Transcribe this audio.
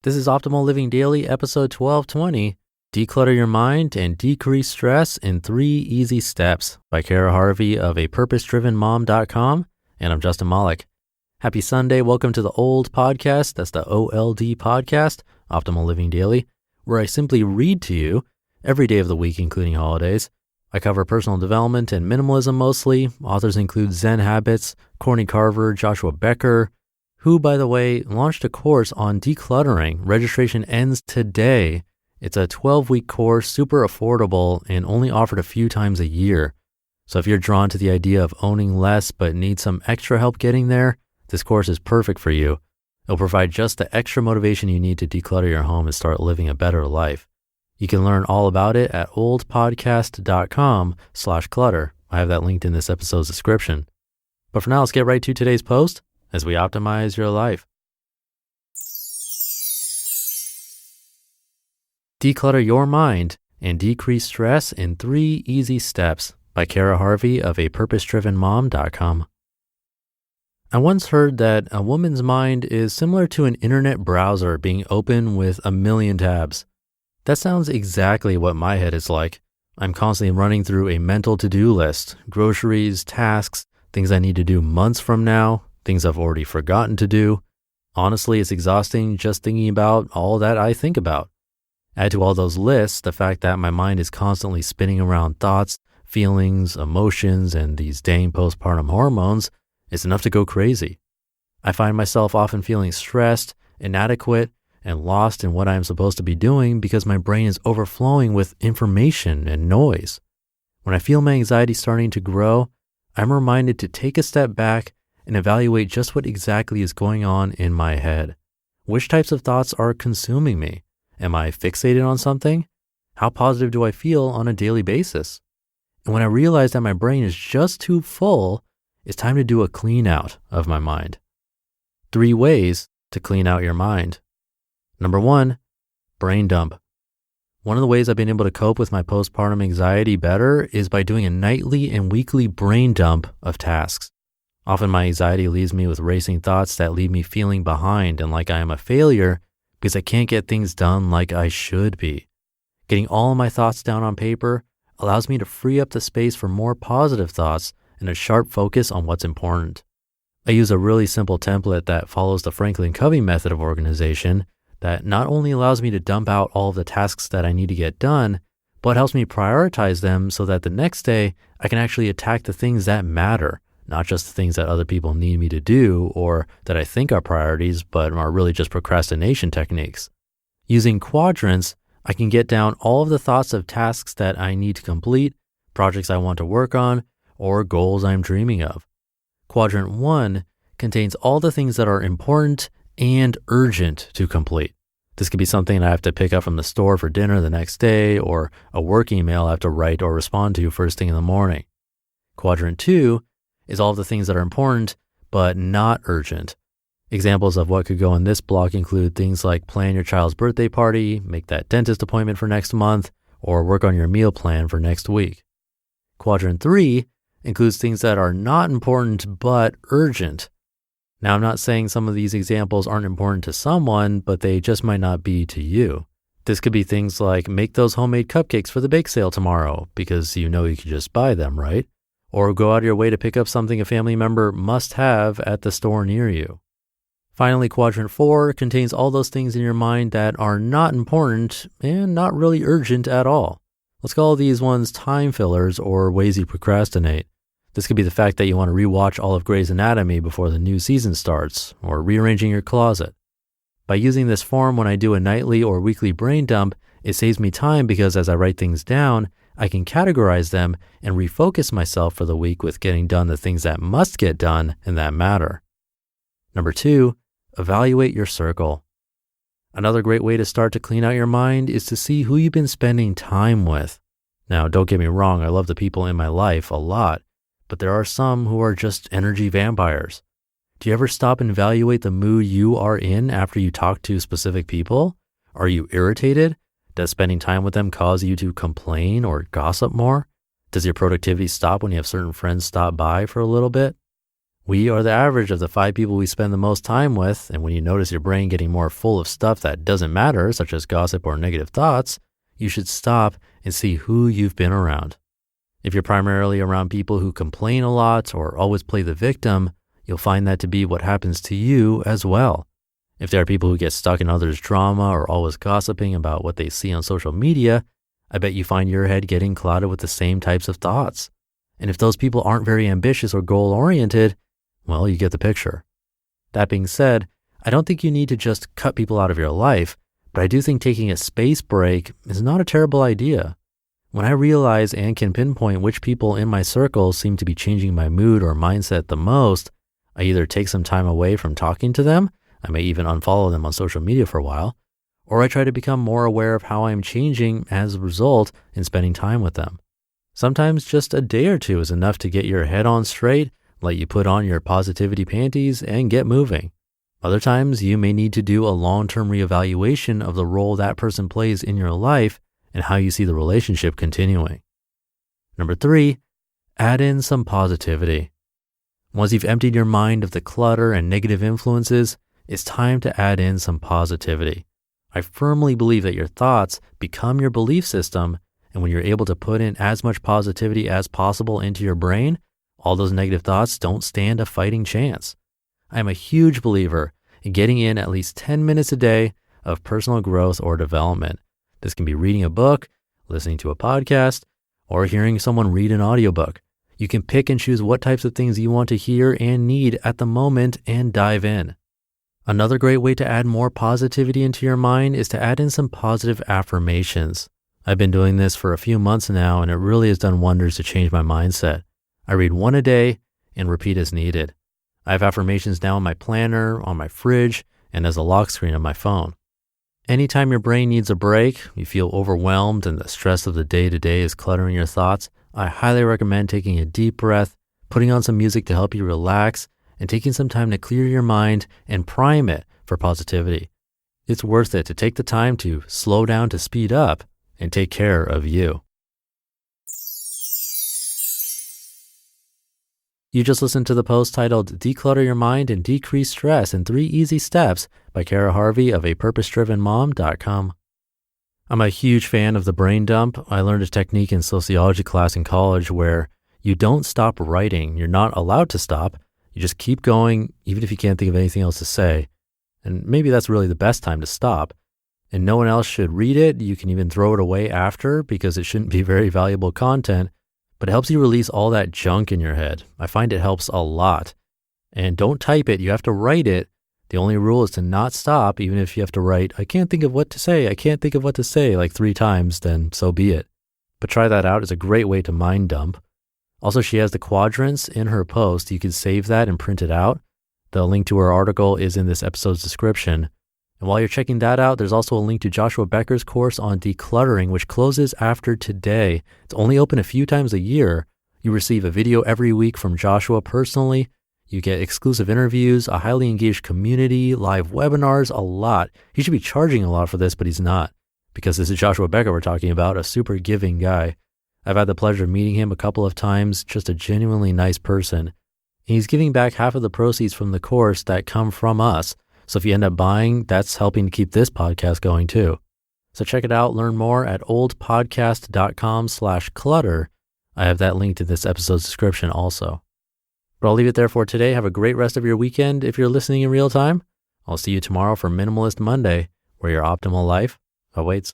This is Optimal Living Daily, episode 1220, Declutter Your Mind and Decrease Stress in 3 Easy Steps by Cara Harvey of apurposedrivenmom.com, and I'm Justin Malik. Happy Sunday. Welcome to the OLD podcast. That's the OLD podcast, Optimal Living Daily, where I simply read to you every day of the week, including holidays. I cover personal development and minimalism mostly. Authors include Zen Habits, Courtney Carver, Joshua Becker, who, by the way, launched a course on decluttering. Registration ends today. It's a 12-week course, super affordable, and only offered a few times a year. So if you're drawn to the idea of owning less but need some extra help getting there, this course is perfect for you. It'll provide just the extra motivation you need to declutter your home and start living a better life. You can learn all about it at oldpodcast.com/clutter. I have that linked in this episode's description. But for now, let's get right to today's post as we optimize your life. Declutter your mind and decrease stress in 3 easy steps by Cara Harvey of apurposedrivenmom.com. I once heard that a woman's mind is similar to an internet browser being open with a million tabs. That sounds exactly what my head is like. I'm constantly running through a mental to-do list, groceries, tasks, things I need to do months from now, things I've already forgotten to do. Honestly, it's exhausting just thinking about all that I think about. Add to all those lists the fact that my mind is constantly spinning around thoughts, feelings, emotions, and these dang postpartum hormones. It's enough to go crazy. I find myself often feeling stressed, inadequate, and lost in what I am supposed to be doing because my brain is overflowing with information and noise. When I feel my anxiety starting to grow, I'm reminded to take a step back and evaluate just what exactly is going on in my head. Which types of thoughts are consuming me? Am I fixated on something? How positive do I feel on a daily basis? And when I realize that my brain is just too full, it's time to do a clean out of my mind. 3 ways to clean out your mind. Number 1, brain dump. One of the ways I've been able to cope with my postpartum anxiety better is by doing a nightly and weekly brain dump of tasks. Often my anxiety leaves me with racing thoughts that leave me feeling behind and like I am a failure because I can't get things done like I should be. Getting all of my thoughts down on paper allows me to free up the space for more positive thoughts and a sharp focus on what's important. I use a really simple template that follows the Franklin Covey method of organization that not only allows me to dump out all of the tasks that I need to get done, but helps me prioritize them so that the next day I can actually attack the things that matter, not just the things that other people need me to do or that I think are priorities, but are really just procrastination techniques. Using quadrants, I can get down all of the thoughts of tasks that I need to complete, projects I want to work on, or goals I'm dreaming of. Quadrant 1 contains all the things that are important and urgent to complete. This could be something I have to pick up from the store for dinner the next day, or a work email I have to write or respond to first thing in the morning. Quadrant 2 is all of the things that are important but not urgent. Examples of what could go in this block include things like plan your child's birthday party, make that dentist appointment for next month, or work on your meal plan for next week. Quadrant 3 includes things that are not important but urgent. Now, I'm not saying some of these examples aren't important to someone, but they just might not be to you. This could be things like make those homemade cupcakes for the bake sale tomorrow because you know you can just buy them, right? Or go out of your way to pick up something a family member must have at the store near you. Finally, quadrant 4 contains all those things in your mind that are not important and not really urgent at all. Let's call these ones time fillers or ways you procrastinate. This could be the fact that you want to rewatch all of Grey's Anatomy before the new season starts, or rearranging your closet. By using this form when I do a nightly or weekly brain dump, it saves me time because as I write things down, I can categorize them and refocus myself for the week with getting done the things that must get done and that matter. Number 2, evaluate your circle. Another great way to start to clean out your mind is to see who you've been spending time with. Now, don't get me wrong, I love the people in my life a lot, but there are some who are just energy vampires. Do you ever stop and evaluate the mood you are in after you talk to specific people? Are you irritated? Does spending time with them cause you to complain or gossip more? Does your productivity stop when you have certain friends stop by for a little bit? We are the average of the 5 people we spend the most time with, and when you notice your brain getting more full of stuff that doesn't matter, such as gossip or negative thoughts, you should stop and see who you've been around. If you're primarily around people who complain a lot or always play the victim, you'll find that to be what happens to you as well. If there are people who get stuck in others' drama or always gossiping about what they see on social media, I bet you find your head getting clouded with the same types of thoughts. And if those people aren't very ambitious or goal-oriented, well, you get the picture. That being said, I don't think you need to just cut people out of your life, but I do think taking a space break is not a terrible idea. When I realize and can pinpoint which people in my circle seem to be changing my mood or mindset the most, I either take some time away from talking to them, I may even unfollow them on social media for a while, or I try to become more aware of how I am changing as a result in spending time with them. Sometimes just a day or two is enough to get your head on straight, let you put on your positivity panties and get moving. Other times you may need to do a long-term reevaluation of the role that person plays in your life and how you see the relationship continuing. Number 3, add in some positivity. Once you've emptied your mind of the clutter and negative influences, it's time to add in some positivity. I firmly believe that your thoughts become your belief system, and when you're able to put in as much positivity as possible into your brain, all those negative thoughts don't stand a fighting chance. I am a huge believer in getting in at least 10 minutes a day of personal growth or development. This can be reading a book, listening to a podcast, or hearing someone read an audiobook. You can pick and choose what types of things you want to hear and need at the moment and dive in. Another great way to add more positivity into your mind is to add in some positive affirmations. I've been doing this for a few months now, and it really has done wonders to change my mindset. I read one a day and repeat as needed. I have affirmations now in my planner, on my fridge, and as a lock screen on my phone. Anytime your brain needs a break, you feel overwhelmed and the stress of the day-to-day is cluttering your thoughts, I highly recommend taking a deep breath, putting on some music to help you relax, and taking some time to clear your mind and prime it for positivity. It's worth it to take the time to slow down to speed up and take care of you. You just listened to the post titled Declutter Your Mind and Decrease Stress in 3 Easy Steps by Cara Harvey of apurposedrivenmom.com. I'm a huge fan of the brain dump. I learned a technique in sociology class in college where you don't stop writing. You're not allowed to stop. You just keep going, even if you can't think of anything else to say. And maybe that's really the best time to stop. And no one else should read it. You can even throw it away after because it shouldn't be very valuable content. But it helps you release all that junk in your head. I find it helps a lot. And don't type it, you have to write it. The only rule is to not stop, even if you have to write, I can't think of what to say, like 3 times, then so be it. But try that out. It's a great way to mind dump. Also, she has the quadrants in her post. You can save that and print it out. The link to her article is in this episode's description. And while you're checking that out, there's also a link to Joshua Becker's course on decluttering, which closes after today. It's only open a few times a year. You receive a video every week from Joshua personally. You get exclusive interviews, a highly engaged community, live webinars, a lot. He should be charging a lot for this, but he's not, because this is Joshua Becker we're talking about, a super giving guy. I've had the pleasure of meeting him a couple of times, just a genuinely nice person. And he's giving back half of the proceeds from the course that come from us. So if you end up buying, that's helping to keep this podcast going too. So check it out, learn more at oldpodcast.com/clutter. I have that linked in this episode's description also. But I'll leave it there for today. Have a great rest of your weekend if you're listening in real time. I'll see you tomorrow for Minimalist Monday, where your optimal life awaits.